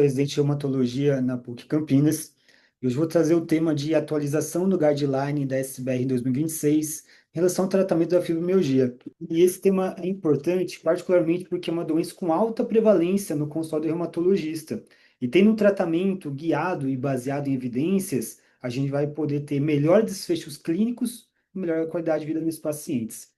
Presidente de Reumatologia na PUC Campinas. E hoje vou trazer o tema de atualização do guideline da SBR 2026 em relação ao tratamento da fibromialgia. E esse tema é importante, particularmente porque é uma doença com alta prevalência no consultório do reumatologista. E tendo um tratamento guiado e baseado em evidências, a gente vai poder ter melhores desfechos clínicos e melhor qualidade de vida nesses pacientes.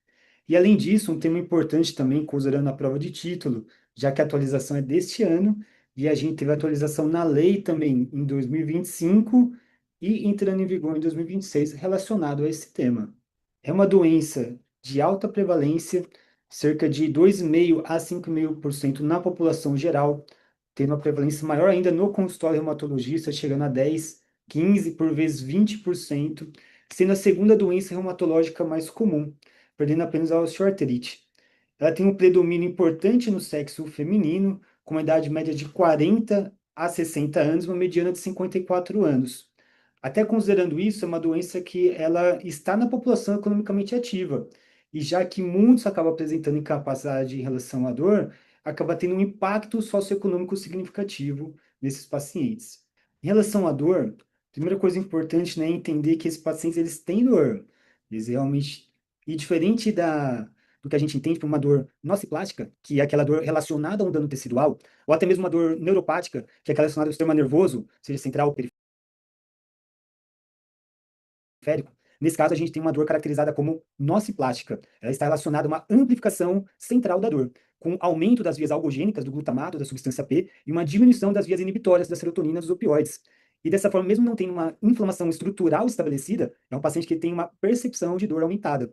E além disso, um tema importante também, considerando a prova de título, já que a atualização é deste ano, e a gente teve atualização na lei também em 2025 e entrando em vigor em 2026 relacionado a esse tema. É uma doença de alta prevalência, cerca de 2,5 a 5,5% na população geral, tendo uma prevalência maior ainda no consultório reumatologista, chegando a 10, 15, por vezes 20%, sendo a segunda doença reumatológica mais comum, perdendo apenas a osteoartrite. Ela tem um predomínio importante no sexo feminino, com uma idade média de 40 a 60 anos, uma mediana de 54 anos. Até considerando isso, é uma doença que ela está na população economicamente ativa. E já que muitos acabam apresentando incapacidade em relação à dor, acaba tendo um impacto socioeconômico significativo nesses pacientes. Em relação à dor, a primeira coisa importante, né, é entender que esses pacientes eles têm dor. Eles realmente. E diferente do que a gente entende por uma dor nociplástica, que é aquela dor relacionada a um dano tecidual, ou até mesmo uma dor neuropática, que é aquela relacionada ao sistema nervoso, seja central ou periférico. Nesse caso, a gente tem uma dor caracterizada como nociplástica. Ela está relacionada a uma amplificação central da dor, com aumento das vias algogênicas do glutamato, da substância P, e uma diminuição das vias inibitórias da serotonina dos opioides. E dessa forma, mesmo não tendo uma inflamação estrutural estabelecida, é um paciente que tem uma percepção de dor aumentada.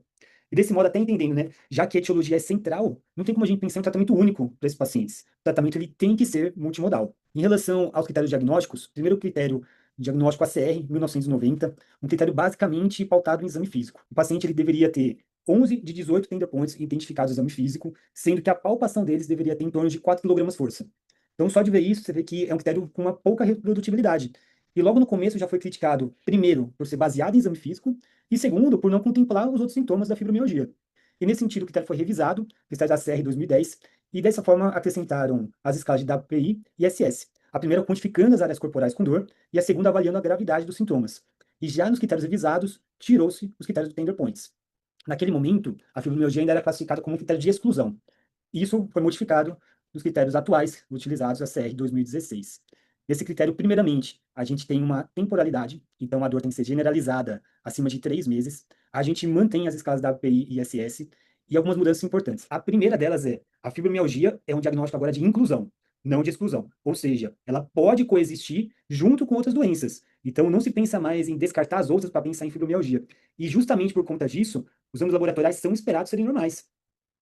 E desse modo, até entendendo, né, já que a etiologia é central, não tem como a gente pensar em um tratamento único para esses pacientes. O tratamento ele tem que ser multimodal. Em relação aos critérios diagnósticos, primeiro critério diagnóstico ACR, 1990, um critério basicamente pautado em exame físico. O paciente ele deveria ter 11 de 18 tender points identificados no exame físico, sendo que a palpação deles deveria ter em torno de 4 kg força. Então, só de ver isso, você vê que é um critério com uma pouca reprodutibilidade. E logo no começo já foi criticado, primeiro, por ser baseado em exame físico, e segundo, por não contemplar os outros sintomas da fibromialgia. E nesse sentido, o critério foi revisado, critério da CR 2010, e dessa forma acrescentaram as escalas de WPI e SS. A primeira quantificando as áreas corporais com dor, e a segunda avaliando a gravidade dos sintomas. E já nos critérios revisados, tirou-se os critérios do tender points. Naquele momento, a fibromialgia ainda era classificada como um critério de exclusão. Isso foi modificado nos critérios atuais utilizados, a CR 2016. Nesse critério, primeiramente, a gente tem uma temporalidade, então a dor tem que ser generalizada acima de 3 meses. A gente mantém as escalas da API e SS e algumas mudanças importantes. A primeira delas é a fibromialgia é um diagnóstico agora de inclusão, não de exclusão. Ou seja, ela pode coexistir junto com outras doenças. Então, não se pensa mais em descartar as outras para pensar em fibromialgia. E justamente por conta disso, os exames laboratoriais são esperados serem normais.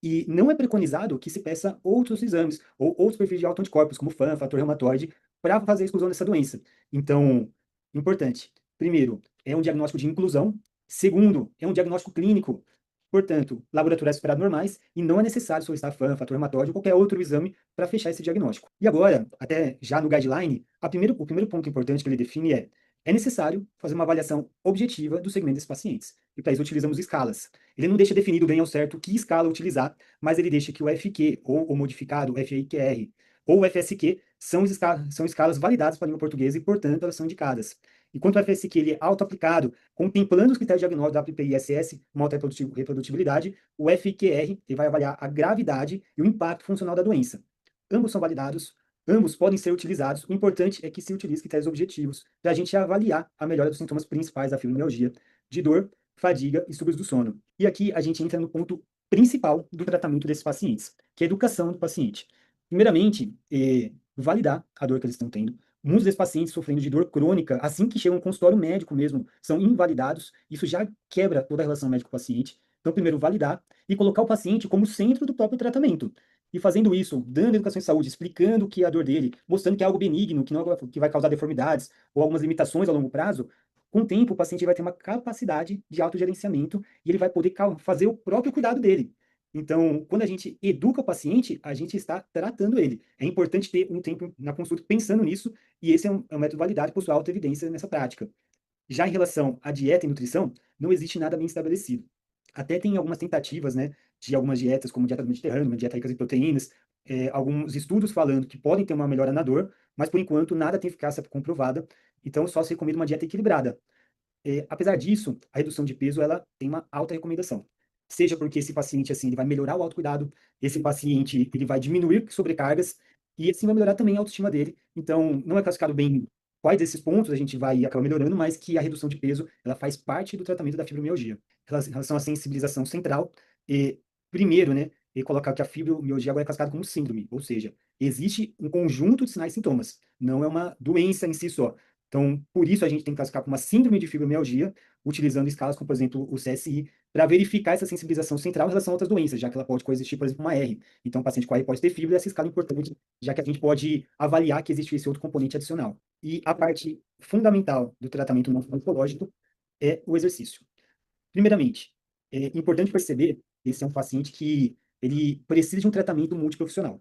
E não é preconizado que se peça outros exames ou outros perfis de autoanticorpos, como FAM, fator reumatoide, para fazer a exclusão dessa doença. Então, importante. Primeiro, é um diagnóstico de inclusão. Segundo, é um diagnóstico clínico. Portanto, laboratoriais esperados normais e não é necessário solicitar FAM, fator reumatoide ou qualquer outro exame para fechar esse diagnóstico. E agora, até já no guideline, o primeiro ponto importante que ele define é necessário fazer uma avaliação objetiva do segmento desses pacientes. E para isso utilizamos escalas. Ele não deixa definido bem ao certo que escala utilizar, mas ele deixa que o FQ, ou o modificado FIQR, ou o FSQ, são escalas validadas para a língua portuguesa e, portanto, elas são indicadas. Enquanto o FSQ ele é auto-aplicado, contemplando os critérios diagnósticos da APPI e SS, uma alta reprodutibilidade, o FQR ele vai avaliar a gravidade e o impacto funcional da doença. Ambos são validados, ambos podem ser utilizados. O importante é que se utilize critérios objetivos para a gente avaliar a melhora dos sintomas principais da fibromialgia, de dor, fadiga e distúrbios do sono. E aqui a gente entra no ponto principal do tratamento desses pacientes, que é a educação do paciente. Primeiramente, validar a dor que eles estão tendo. Muitos desses pacientes sofrendo de dor crônica, assim que chegam ao consultório médico mesmo, são invalidados. Isso já quebra toda a relação médico-paciente. Então, primeiro, validar e colocar o paciente como centro do próprio tratamento. E fazendo isso, dando educação em saúde, explicando o que é a dor dele, mostrando que é algo benigno, que não é algo que vai causar deformidades ou algumas limitações a longo prazo, com o tempo, o paciente vai ter uma capacidade de autogerenciamento e ele vai poder fazer o próprio cuidado dele. Então, quando a gente educa o paciente, a gente está tratando ele. É importante ter um tempo na consulta pensando nisso, e esse é um método validado por sua alta evidência nessa prática. Já em relação à dieta e nutrição, não existe nada bem estabelecido. Até tem algumas tentativas, né, de algumas dietas, como dieta do Mediterrâneo, uma dieta rica em proteínas, alguns estudos falando que podem ter uma melhora na dor, mas por enquanto nada tem eficácia comprovada, então só se recomenda uma dieta equilibrada. Apesar disso, a redução de peso ela tem uma alta recomendação. Seja porque esse paciente assim, ele vai melhorar o autocuidado, esse paciente ele vai diminuir sobrecargas e assim vai melhorar também a autoestima dele. Então, não é classificado bem quais desses pontos a gente vai acabar melhorando, mas que a redução de peso ela faz parte do tratamento da fibromialgia. Em relação à sensibilização central, primeiro, né, colocar que a fibromialgia agora é classificada como síndrome, ou seja, existe um conjunto de sinais e sintomas, não é uma doença em si só. Então, por isso a gente tem que classificar como uma síndrome de fibromialgia, utilizando escalas como, por exemplo, o CSI, para verificar essa sensibilização central em relação a outras doenças, já que ela pode coexistir, por exemplo, com uma R. Então, o paciente com AR pode ter fibra, e essa escala é importante, já que a gente pode avaliar que existe esse outro componente adicional. E a parte fundamental do tratamento não farmacológico é o exercício. Primeiramente, é importante perceber que esse é um paciente que ele precisa de um tratamento multiprofissional.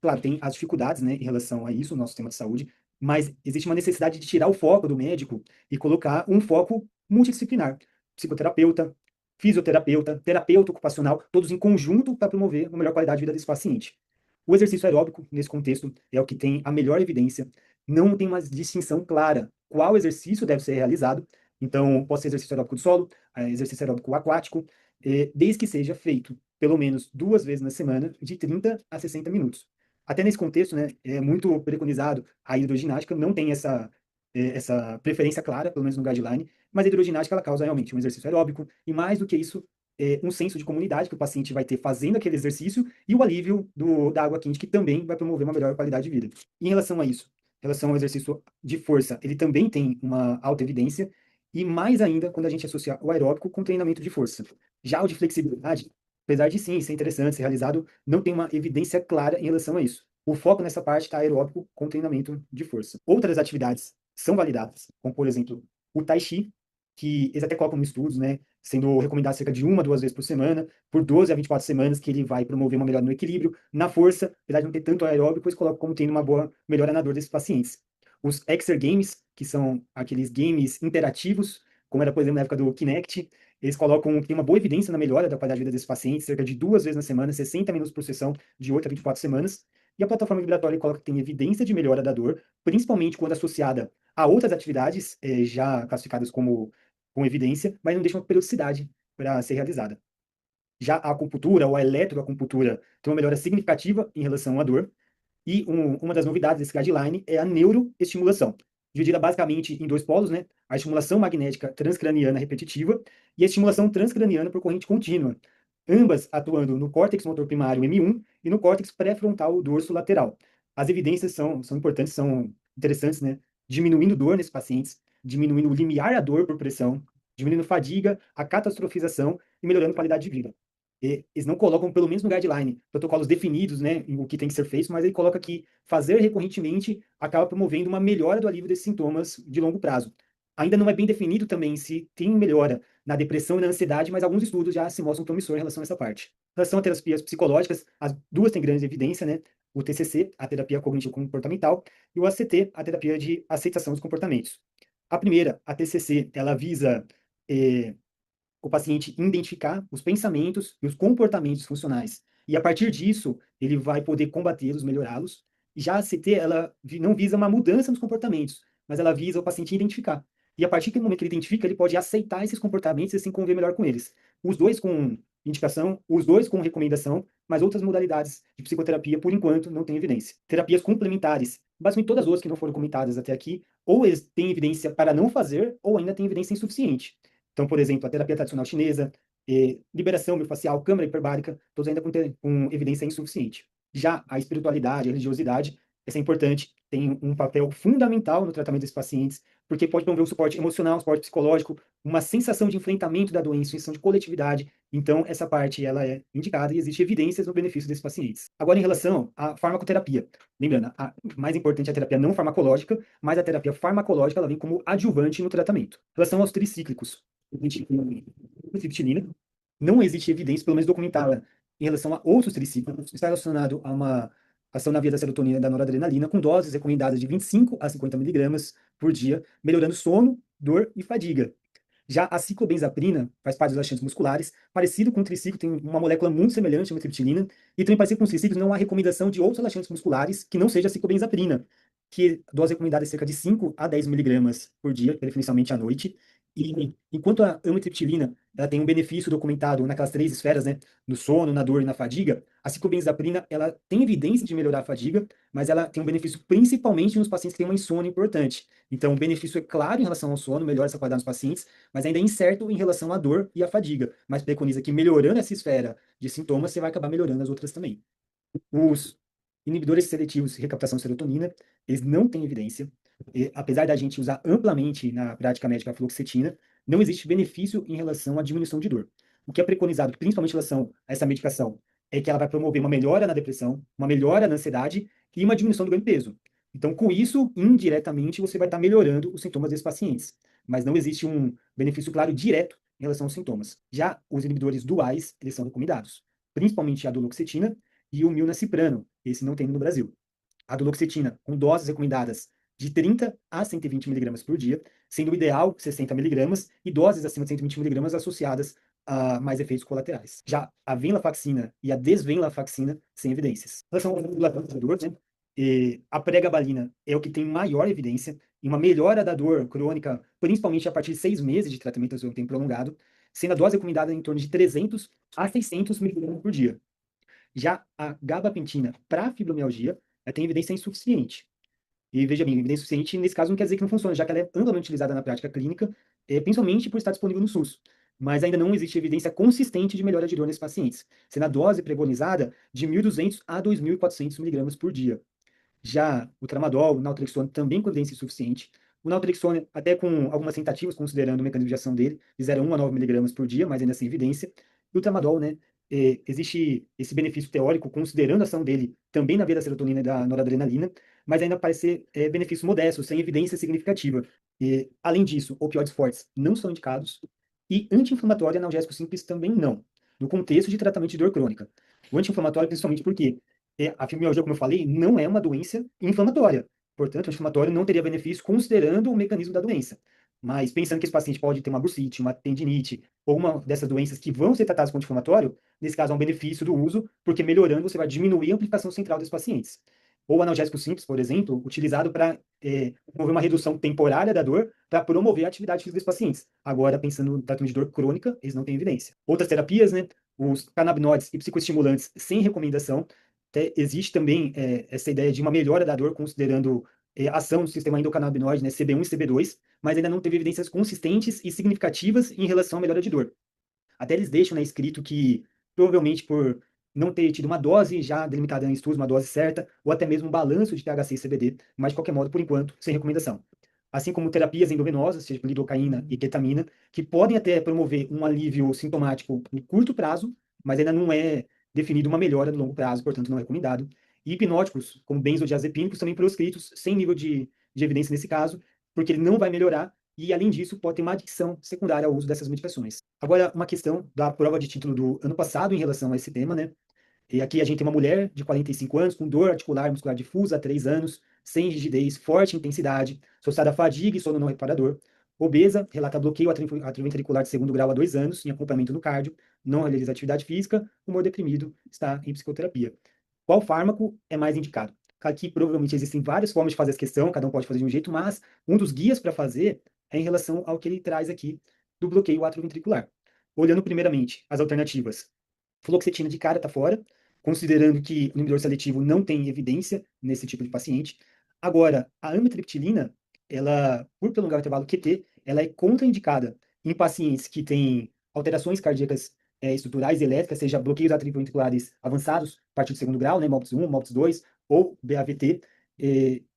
Claro, tem as dificuldades, né, em relação a isso, no nosso sistema de saúde, mas existe uma necessidade de tirar o foco do médico e colocar um foco multidisciplinar. Psicoterapeuta, fisioterapeuta, terapeuta ocupacional, todos em conjunto para promover uma melhor qualidade de vida desse paciente. O exercício aeróbico, nesse contexto, é o que tem a melhor evidência. Não tem uma distinção clara qual exercício deve ser realizado. Então, pode ser exercício aeróbico de solo, exercício aeróbico aquático, desde que seja feito pelo menos 2 vezes na semana, de 30 a 60 minutos. Até nesse contexto, né, é muito preconizado a hidroginástica, não tem essa preferência clara, pelo menos no guideline, mas a hidroginástica ela causa realmente um exercício aeróbico, e mais do que isso, um senso de comunidade que o paciente vai ter fazendo aquele exercício, e o alívio da água quente, que também vai promover uma melhor qualidade de vida. E em relação a isso, em relação ao exercício de força, ele também tem uma alta evidência, e mais ainda quando a gente associa o aeróbico com treinamento de força. Já o de flexibilidade, apesar de sim ser interessante ser realizado, não tem uma evidência clara em relação a isso. O foco nessa parte está aeróbico com treinamento de força. Outras atividades são validadas, como por exemplo o Tai Chi, que eles até colocam no estudos, né, sendo recomendado cerca de 1 a 2 vezes por semana, por 12 a 24 semanas, que ele vai promover uma melhora no equilíbrio, na força, apesar de não ter tanto aeróbico, eles colocam como tendo uma boa melhora na dor desses pacientes. Os Exergames, que são aqueles games interativos, como era, por exemplo, na época do Kinect, eles colocam que tem uma boa evidência na melhora da qualidade de vida desses pacientes, cerca de 2 vezes na semana, 60 minutos por sessão, de 8 a 24 semanas. E a plataforma vibratória coloca que tem evidência de melhora da dor, principalmente quando associada a outras atividades já classificadas como com evidência, mas não deixa uma periodicidade para ser realizada. Já a acupuntura ou a eletroacupuntura tem uma melhora significativa em relação à dor, e uma das novidades desse guideline é a neuroestimulação, dividida basicamente em 2 polos, né? A estimulação magnética transcraniana repetitiva e a estimulação transcraniana por corrente contínua, ambas atuando no córtex motor primário M1 e no córtex pré-frontal dorso lateral. As evidências são importantes, são interessantes, né? Diminuindo dor nesses pacientes, diminuindo o limiar à dor por pressão, diminuindo fadiga, a catastrofização e melhorando a qualidade de vida. Eles não colocam, pelo menos no guideline, protocolos definidos, né, em o que tem que ser feito, mas ele coloca que fazer recorrentemente acaba promovendo uma melhora do alívio desses sintomas de longo prazo. Ainda não é bem definido também se tem melhora na depressão e na ansiedade, mas alguns estudos já se mostram promissores em relação a essa parte. Em relação a terapias psicológicas, as duas têm grande evidência, né? O TCC, a terapia cognitivo-comportamental, e o ACT, a terapia de aceitação dos comportamentos. A primeira, a TCC, ela visa o paciente identificar os pensamentos e os comportamentos funcionais. E a partir disso, ele vai poder combatê-los, melhorá-los. E já a CT, ela não visa uma mudança nos comportamentos, mas ela visa o paciente identificar. E a partir do momento que ele identifica, ele pode aceitar esses comportamentos e assim conviver melhor com eles. Os dois com indicação, os dois com recomendação, mas outras modalidades de psicoterapia, por enquanto, não têm evidência. Terapias complementares, basicamente todas as outras que não foram comentadas até aqui, ou eles têm evidência para não fazer, ou ainda têm evidência insuficiente. Então, por exemplo, a terapia tradicional chinesa, liberação miofascial, câmara hiperbárica, todos ainda com evidência insuficiente. Já a espiritualidade, a religiosidade, essa é importante, tem um papel fundamental no tratamento desses pacientes, porque pode promover um suporte emocional, um suporte psicológico, uma sensação de enfrentamento da doença, uma sensação de coletividade. Então, essa parte ela é indicada e existe evidências no benefício desses pacientes. Agora, em relação à farmacoterapia, lembrando, a mais importante é a terapia não farmacológica, mas a terapia farmacológica ela vem como adjuvante no tratamento. Em relação aos tricíclicos, triptilina, não existe evidência, pelo menos documentada, em relação a outros tricíclicos, está relacionado a uma ação na via da serotonina e da noradrenalina, com doses recomendadas de 25 a 50 miligramas por dia, melhorando sono, dor e fadiga. Já a ciclobenzaprina faz parte dos laxantes musculares, parecido com o triciclo, tem uma molécula muito semelhante à triptilina, e também parecido com os triciclos, não há recomendação de outros laxantes musculares que não seja a ciclobenzaprina. que a dose recomendada é cerca de 5 a 10 miligramas por dia, preferencialmente à noite. E enquanto a amitriptilina ela tem um benefício documentado naquelas três esferas, né, no sono, na dor e na fadiga, a ciclobenzaprina ela tem evidência de melhorar a fadiga, mas ela tem um benefício principalmente nos pacientes que têm uma insônia importante. Então, o benefício é claro em relação ao sono, melhora essa qualidade nos pacientes, mas ainda é incerto em relação à dor e à fadiga. Mas preconiza que melhorando essa esfera de sintomas, você vai acabar melhorando as outras também. Os inibidores seletivos de recaptação de serotonina, eles não têm evidência. E, apesar da gente usar amplamente na prática médica a fluoxetina, não existe benefício em relação à diminuição de dor. O que é preconizado, principalmente em relação a essa medicação, é que ela vai promover uma melhora na depressão, uma melhora na ansiedade e uma diminuição do ganho de peso. Então, com isso, indiretamente, você vai estar melhorando os sintomas desses pacientes. Mas não existe um benefício claro direto em relação aos sintomas. Já os inibidores duais, eles são recomendados, principalmente a duloxetina e o milnaciclano, esse não tem no Brasil. A duloxetina, com doses recomendadas de 30 a 120 miligramas por dia, sendo o ideal 60 miligramas e doses acima de 120 miligramas associadas a mais efeitos colaterais. Já a venlafaxina e a desvenlafaxina, sem evidências. Em relação ao regulador da dor, né, a pregabalina é o que tem maior evidência em uma melhora da dor crônica, principalmente a partir de 6 meses de tratamento ao tempo prolongado, sendo a dose recomendada em torno de 300 a 600 miligramas por dia. Já a gabapentina para fibromialgia, ela tem evidência insuficiente. E veja bem, evidência insuficiente nesse caso não quer dizer que não funciona, já que ela é amplamente utilizada na prática clínica, principalmente por estar disponível no SUS. Mas ainda não existe evidência consistente de melhora de dor nesses pacientes, sendo a dose preconizada de 1.200 a 2.400 miligramas por dia. Já o tramadol, o naltrexone, também com evidência insuficiente. O naltrexone, até com algumas tentativas, considerando o mecanismo de ação dele, de 0,1 a 9 miligramas por dia, mas ainda sem evidência. E o tramadol, né, existe esse benefício teórico, considerando a ação dele também na via da serotonina e da noradrenalina, mas ainda parece ser benefício modesto, sem evidência significativa. Além disso, opioides fortes não são indicados e anti-inflamatório e analgésico simples também não, no contexto de tratamento de dor crônica. O anti-inflamatório, principalmente porque a fibromialgia, como eu falei, não é uma doença inflamatória. Portanto, o anti-inflamatório não teria benefício considerando o mecanismo da doença. Mas pensando que esse paciente pode ter uma bursite, uma tendinite, ou uma dessas doenças que vão ser tratadas com anti-inflamatório, nesse caso há um benefício do uso, porque melhorando você vai diminuir a amplificação central desses pacientes. Ou analgésico simples, por exemplo, utilizado para promover uma redução temporária da dor, para promover a atividade física dos pacientes. Agora, pensando no tratamento de dor crônica, eles não têm evidência. Outras terapias, né, os canabinoides e psicoestimulantes sem recomendação, existe também essa ideia de uma melhora da dor, considerando ação do sistema endocannabinoide, né, CB1 e CB2, mas ainda não teve evidências consistentes e significativas em relação à melhora de dor. Até eles deixam, né, escrito que, provavelmente por não ter tido uma dose já delimitada em estudos, uma dose certa, ou até mesmo um balanço de THC e CBD, mas de qualquer modo, por enquanto, sem recomendação. Assim como terapias endovenosas, seja lidocaína e ketamina, que podem até promover um alívio sintomático no curto prazo, mas ainda não é definido uma melhora no longo prazo, portanto não é recomendado. E hipnóticos, como benzodiazepínicos, também proscritos, sem nível de evidência nesse caso, porque ele não vai melhorar e, além disso, pode ter uma adição secundária ao uso dessas medicações. Agora, uma questão da prova de título do ano passado em relação a esse tema, né? E aqui a gente tem uma mulher de 45 anos com dor articular e muscular difusa há 3 anos, sem rigidez, forte intensidade, associada a fadiga e sono não reparador, obesa, relata bloqueio atrioventricular de segundo grau há 2 anos, em acompanhamento no cardio, não realiza atividade física, humor deprimido, está em psicoterapia. Qual fármaco é mais indicado? Aqui provavelmente existem várias formas de fazer essa questão, cada um pode fazer de um jeito, mas um dos guias para fazer é em relação ao que ele traz aqui do bloqueio atrioventricular. Olhando primeiramente as alternativas, fluoxetina de cara está fora, considerando que o inibidor seletivo não tem evidência nesse tipo de paciente. Agora, a amitriptilina, ela, por prolongar o intervalo QT, ela é contraindicada em pacientes que têm alterações cardíacas estruturais e elétricas, seja bloqueios atrioventriculares avançados, a partir do segundo grau, né, MOPS 1, MOPS 2, ou BAVT,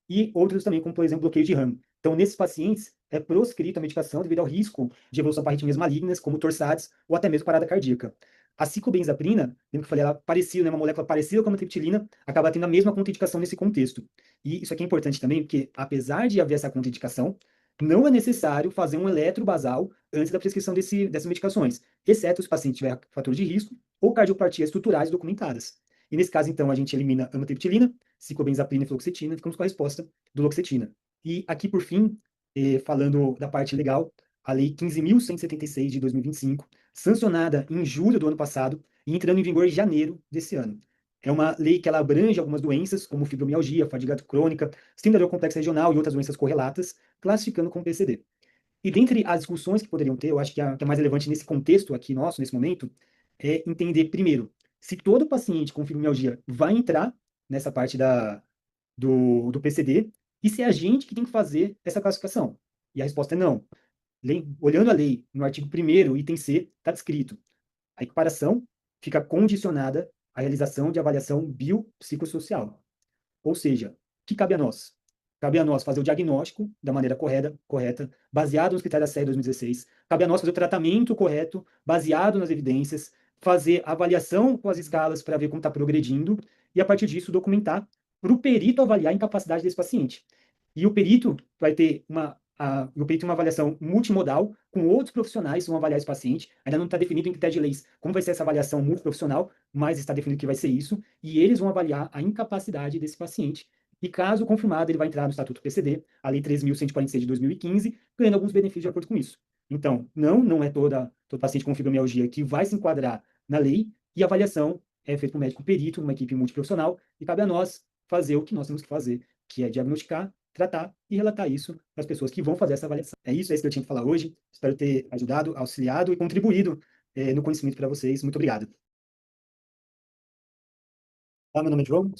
e outros também, como, por exemplo, bloqueio de RAM. Então, nesses pacientes, é proscrita a medicação devido ao risco de evolução para arritmias malignas, como torsades ou até mesmo parada cardíaca. A ciclobenzaprina, lembra que eu falei, ela é parecida, né, uma molécula parecida com a amitriptilina, acaba tendo a mesma contraindicação nesse contexto. E isso aqui é importante também, porque apesar de haver essa contraindicação, não é necessário fazer um eletrobasal antes da prescrição dessas medicações, exceto se o paciente tiver fator de risco ou cardiopatias estruturais documentadas. E nesse caso, então, a gente elimina a amitriptilina, ciclobenzaprina e fluoxetina, ficamos com a resposta do duloxetina. E aqui, por fim, falando da parte legal, a Lei 15.176 de 2025, sancionada em julho do ano passado e entrando em vigor em janeiro desse ano. É uma lei que ela abrange algumas doenças, como fibromialgia, fadiga crônica, síndrome da dor complexa regional e outras doenças correlatas, classificando como PCD. E dentre as discussões que poderiam ter, eu acho que é mais relevante nesse contexto aqui nosso, nesse momento, é entender, primeiro, se todo paciente com fibromialgia vai entrar nessa parte do PCD, e se é a gente que tem que fazer essa classificação. E a resposta é não. Olhando a lei, no artigo 1º, item C, está descrito: a equiparação fica condicionada à realização de avaliação biopsicossocial. Ou seja, o que cabe a nós? Cabe a nós fazer o diagnóstico da maneira correta, baseado nos critérios da série 2016. Cabe a nós fazer o tratamento correto, baseado nas evidências, fazer avaliação com as escalas para ver como está progredindo, e a partir disso documentar para o perito avaliar a incapacidade desse paciente. E o perito vai ter uma avaliação multimodal com outros profissionais que vão avaliar esse paciente. Ainda não está definido em critério de leis como vai ser essa avaliação multiprofissional, mas está definido que vai ser isso. E eles vão avaliar a incapacidade desse paciente. E caso confirmado, ele vai entrar no Estatuto PCD, a Lei 3.146 de 2015, ganhando alguns benefícios de acordo com isso. Então, não é todo paciente com fibromialgia que vai se enquadrar na lei, e a avaliação é feita por um médico perito, uma equipe multiprofissional, e cabe a nós fazer o que nós temos que fazer, que é diagnosticar, tratar e relatar isso para as pessoas que vão fazer essa avaliação. É isso que eu tinha que falar hoje. Espero ter ajudado, auxiliado e contribuído no conhecimento para vocês. Muito obrigado. Meu nome é João.